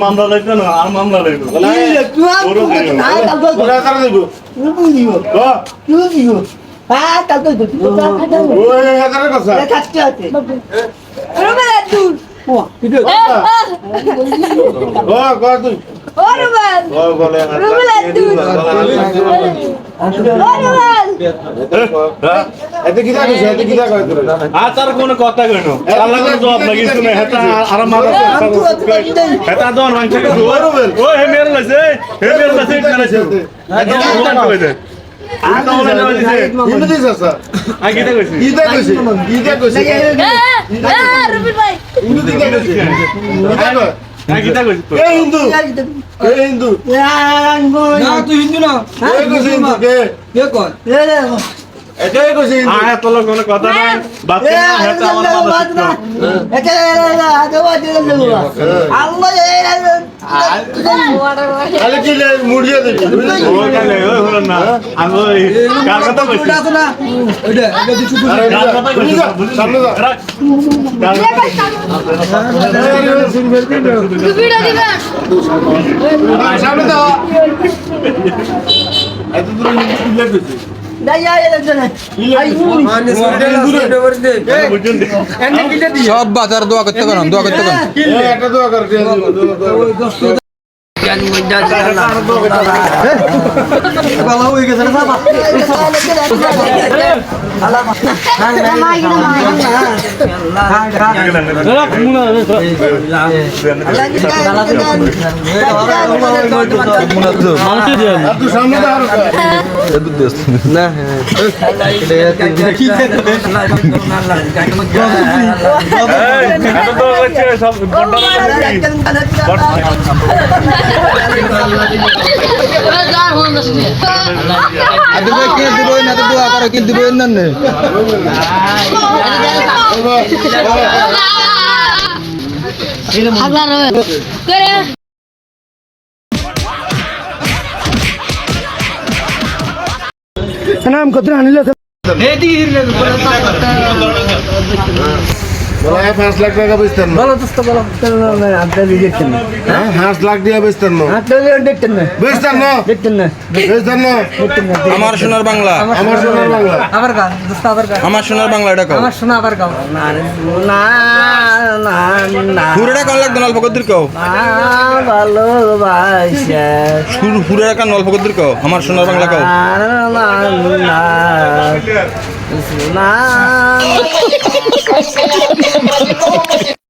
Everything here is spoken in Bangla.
মামলা লাগবে না আর মামলা লাগবে তার কোনো কথা কেন জবাব লাগিস আরাম হিন্দু হিন্দু তুই হিন্দু না এটাই কইছি তোর কোনো কথা নাই বাচ্চা হেটা আমার কথা এটা আলে কি মুড়িয়ে দিবি ওই কালে ওই হলো না আমি কার কথা কইছি না ওইটা কিছু কার কথা কইছি সামনে যা কার ভিডিও দিবা সামনে যা এত দূর নিয়ে কইছি সব বাজার দোয়া করতে পারেন দোয়া করতে পারেন কিন্তু নাম কত আনিলে বলা 5 লাখ টাকা বেচতেন না বলো দোস্ত বলো আপনি দেখতেন না হ্যাঁ 5 লাখ দিয়া বেচতেন না আপনি দেখতেন না বেচতেন না দেখতেন না বেচতেন না আমার সোনার বাংলা আমার সোনার বাংলা আবার গান দোস্ত আবার গান আমার সোনার বাংলা এটা কও আমার শোনা আবার গাও না না না না পুরোটা কোন লাগবে অল্প কদ্দুর কও ভালোবাসা পুরোটা কোন অল্প কদ্দুর কও আমার সোনার বাংলা কও না